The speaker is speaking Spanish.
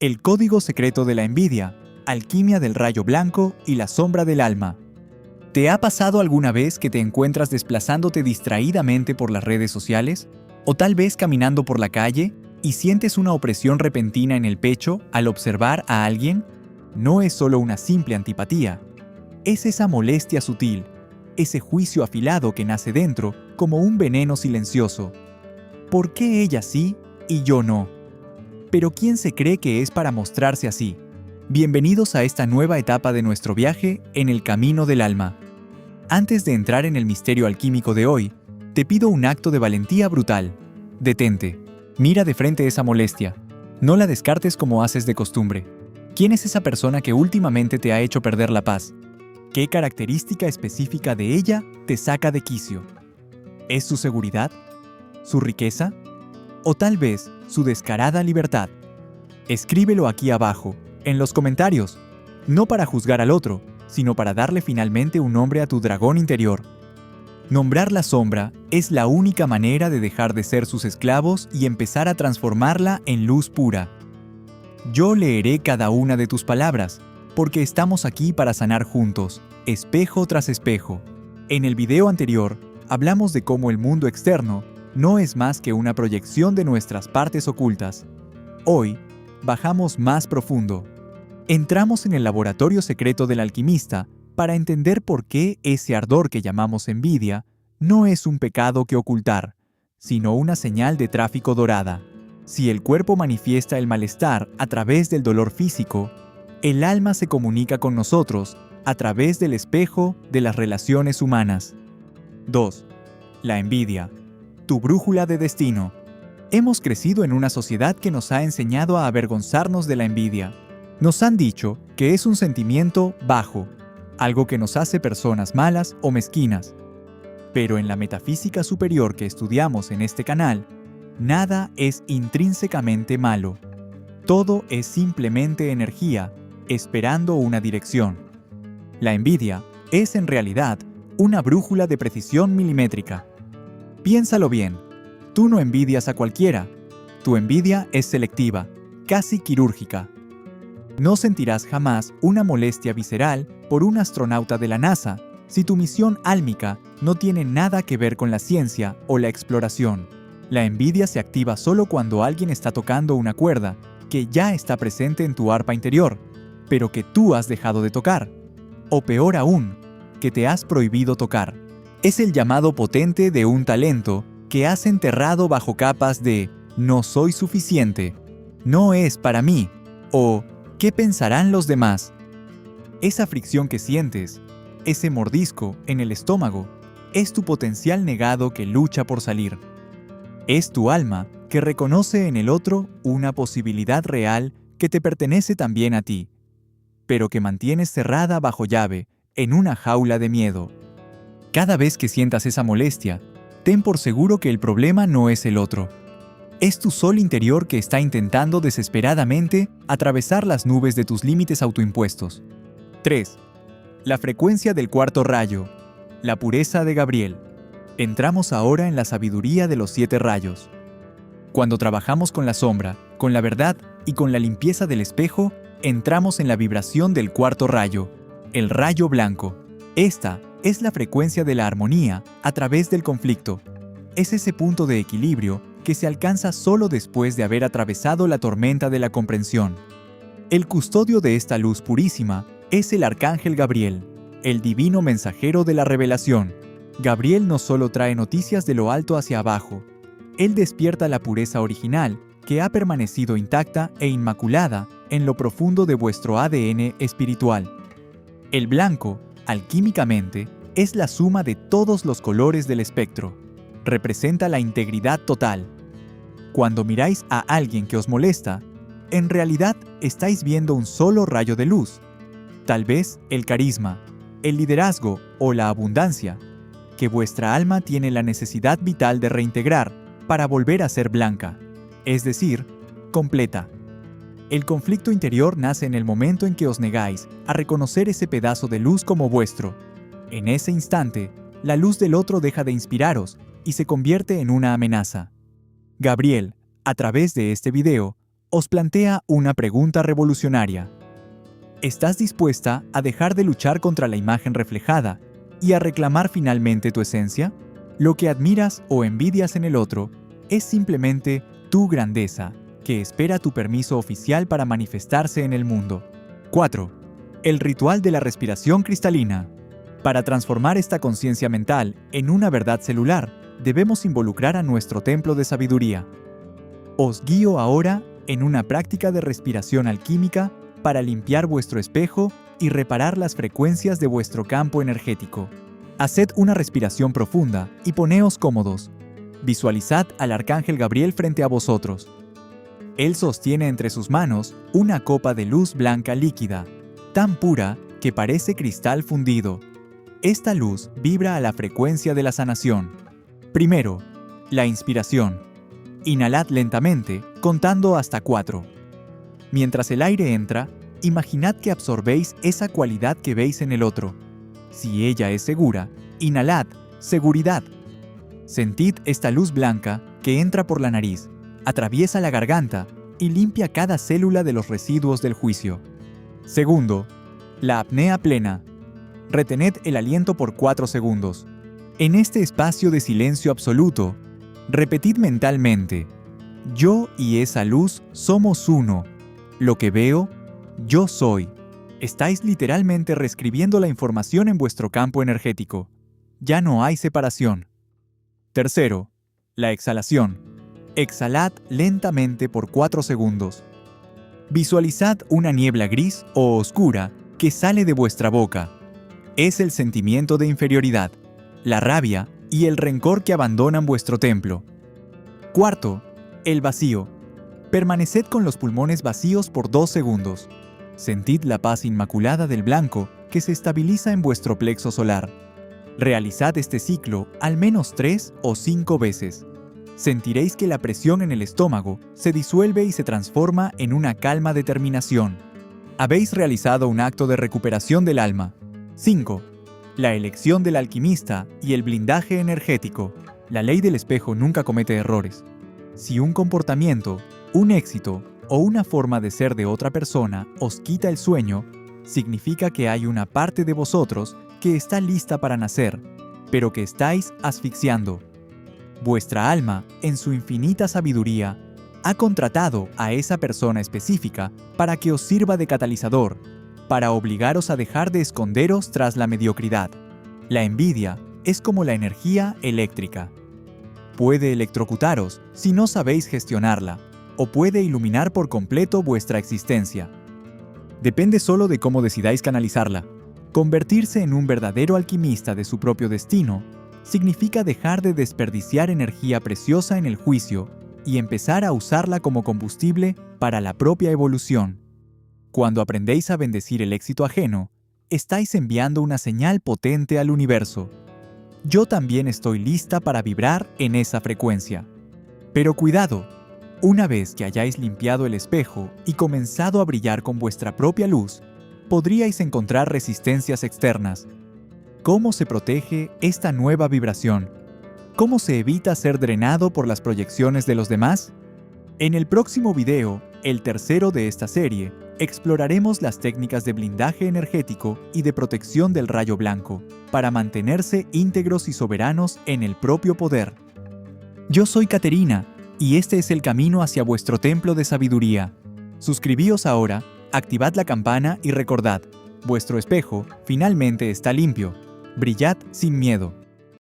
El código secreto de la envidia, alquimia del rayo blanco y la sombra del alma. ¿Te ha pasado alguna vez que te encuentras desplazándote distraídamente por las redes sociales? ¿O tal vez caminando por la calle y sientes una opresión repentina en el pecho al observar a alguien? No es solo una simple antipatía. Es esa molestia sutil, ese juicio afilado que nace dentro como un veneno silencioso. ¿Por qué ella sí y yo no? Pero ¿quién se cree que es para mostrarse así? Bienvenidos a esta nueva etapa de nuestro viaje en el camino del alma. Antes de entrar en el misterio alquímico de hoy, te pido un acto de valentía brutal. Detente. Mira de frente esa molestia. No la descartes como haces de costumbre. ¿Quién es esa persona que últimamente te ha hecho perder la paz? ¿Qué característica específica de ella te saca de quicio? ¿Es su seguridad? ¿Su riqueza? ¿O tal vez su descarada libertad? Escríbelo aquí abajo, en los comentarios, no para juzgar al otro, sino para darle finalmente un nombre a tu dragón interior. Nombrar la sombra es la única manera de dejar de ser sus esclavos y empezar a transformarla en luz pura. Yo leeré cada una de tus palabras, porque estamos aquí para sanar juntos, espejo tras espejo. En el video anterior, hablamos de cómo el mundo externo no es más que una proyección de nuestras partes ocultas. Hoy, bajamos más profundo. Entramos en el laboratorio secreto del alquimista para entender por qué ese ardor que llamamos envidia no es un pecado que ocultar, sino una señal de tráfico dorada. Si el cuerpo manifiesta el malestar a través del dolor físico, el alma se comunica con nosotros a través del espejo de las relaciones humanas. 2. La envidia. Tu brújula de destino. Hemos crecido en una sociedad que nos ha enseñado a avergonzarnos de la envidia. Nos han dicho que es un sentimiento bajo, algo que nos hace personas malas o mezquinas. Pero en la metafísica superior que estudiamos en este canal, nada es intrínsecamente malo. Todo es simplemente energía, esperando una dirección. La envidia es en realidad una brújula de precisión milimétrica. Piénsalo bien, tú no envidias a cualquiera. Tu envidia es selectiva, casi quirúrgica. No sentirás jamás una molestia visceral por un astronauta de la NASA si tu misión álmica no tiene nada que ver con la ciencia o la exploración. La envidia se activa solo cuando alguien está tocando una cuerda que ya está presente en tu arpa interior, pero que tú has dejado de tocar. O peor aún, que te has prohibido tocar. Es el llamado potente de un talento que has enterrado bajo capas de «no soy suficiente», «no es para mí» o «¿qué pensarán los demás?». Esa fricción que sientes, ese mordisco en el estómago, es tu potencial negado que lucha por salir. Es tu alma que reconoce en el otro una posibilidad real que te pertenece también a ti, pero que mantienes cerrada bajo llave en una jaula de miedo. Cada vez que sientas esa molestia, ten por seguro que el problema no es el otro. Es tu sol interior que está intentando desesperadamente atravesar las nubes de tus límites autoimpuestos. 3. La frecuencia del cuarto rayo. La pureza de Gabriel. Entramos ahora en la sabiduría de los 7 rayos. Cuando trabajamos con la sombra, con la verdad y con la limpieza del espejo, entramos en la vibración del cuarto rayo, el rayo blanco. Esta es la frecuencia de la armonía a través del conflicto. Es ese punto de equilibrio que se alcanza solo después de haber atravesado la tormenta de la comprensión. El custodio de esta luz purísima es el arcángel Gabriel, el divino mensajero de la revelación. Gabriel no solo trae noticias de lo alto hacia abajo, él despierta la pureza original que ha permanecido intacta e inmaculada en lo profundo de vuestro ADN espiritual. El blanco, alquímicamente, es la suma de todos los colores del espectro. Representa la integridad total. Cuando miráis a alguien que os molesta, en realidad estáis viendo un solo rayo de luz. Tal vez el carisma, el liderazgo o la abundancia, que vuestra alma tiene la necesidad vital de reintegrar para volver a ser blanca, es decir, completa. El conflicto interior nace en el momento en que os negáis a reconocer ese pedazo de luz como vuestro. En ese instante, la luz del otro deja de inspiraros y se convierte en una amenaza. Gabriel, a través de este video, os plantea una pregunta revolucionaria. ¿Estás dispuesta a dejar de luchar contra la imagen reflejada y a reclamar finalmente tu esencia? Lo que admiras o envidias en el otro es simplemente tu grandeza, que espera tu permiso oficial para manifestarse en el mundo. 4. El ritual de la respiración cristalina. Para transformar esta conciencia mental en una verdad celular, debemos involucrar a nuestro templo de sabiduría. Os guío ahora en una práctica de respiración alquímica para limpiar vuestro espejo y reparar las frecuencias de vuestro campo energético. Haced una respiración profunda y poneos cómodos. Visualizad al arcángel Gabriel frente a vosotros. Él sostiene entre sus manos una copa de luz blanca líquida, tan pura que parece cristal fundido. Esta luz vibra a la frecuencia de la sanación. Primero, la inspiración. Inhalad lentamente, contando hasta 4. Mientras el aire entra, imaginad que absorbéis esa cualidad que veis en el otro. Si ella es segura, inhalad seguridad. Sentid esta luz blanca que entra por la nariz, atraviesa la garganta y limpia cada célula de los residuos del juicio. Segundo, la apnea plena. Retened el aliento por 4 segundos. En este espacio de silencio absoluto, repetid mentalmente: yo y esa luz somos uno. Lo que veo, yo soy. Estáis literalmente reescribiendo la información en vuestro campo energético. Ya no hay separación. Tercero, la exhalación. Exhalad lentamente por 4 segundos. Visualizad una niebla gris o oscura que sale de vuestra boca. Es el sentimiento de inferioridad, la rabia y el rencor que abandonan vuestro templo. Cuarto, el vacío. Permaneced con los pulmones vacíos por 2 segundos. Sentid la paz inmaculada del blanco que se estabiliza en vuestro plexo solar. Realizad este ciclo al menos 3 o 5 veces. Sentiréis que la presión en el estómago se disuelve y se transforma en una calma determinación. Habéis realizado un acto de recuperación del alma. 5. La elección del alquimista y el blindaje energético. La ley del espejo nunca comete errores. Si un comportamiento, un éxito o una forma de ser de otra persona os quita el sueño, significa que hay una parte de vosotros que está lista para nacer, pero que estáis asfixiando. Vuestra alma, en su infinita sabiduría, ha contratado a esa persona específica para que os sirva de catalizador, para obligaros a dejar de esconderos tras la mediocridad. La envidia es como la energía eléctrica. Puede electrocutaros si no sabéis gestionarla, o puede iluminar por completo vuestra existencia. Depende solo de cómo decidáis canalizarla. Convertirse en un verdadero alquimista de su propio destino significa dejar de desperdiciar energía preciosa en el juicio y empezar a usarla como combustible para la propia evolución. Cuando aprendéis a bendecir el éxito ajeno, estáis enviando una señal potente al universo. Yo también estoy lista para vibrar en esa frecuencia. Pero cuidado, una vez que hayáis limpiado el espejo y comenzado a brillar con vuestra propia luz, podríais encontrar resistencias externas. ¿Cómo se protege esta nueva vibración? ¿Cómo se evita ser drenado por las proyecciones de los demás? En el próximo video, el tercero de esta serie, exploraremos las técnicas de blindaje energético y de protección del rayo blanco, para mantenerse íntegros y soberanos en el propio poder. Yo soy Caterina, y este es el camino hacia vuestro templo de sabiduría. Suscribíos ahora, activad la campana y recordad, vuestro espejo finalmente está limpio. Brillad sin miedo.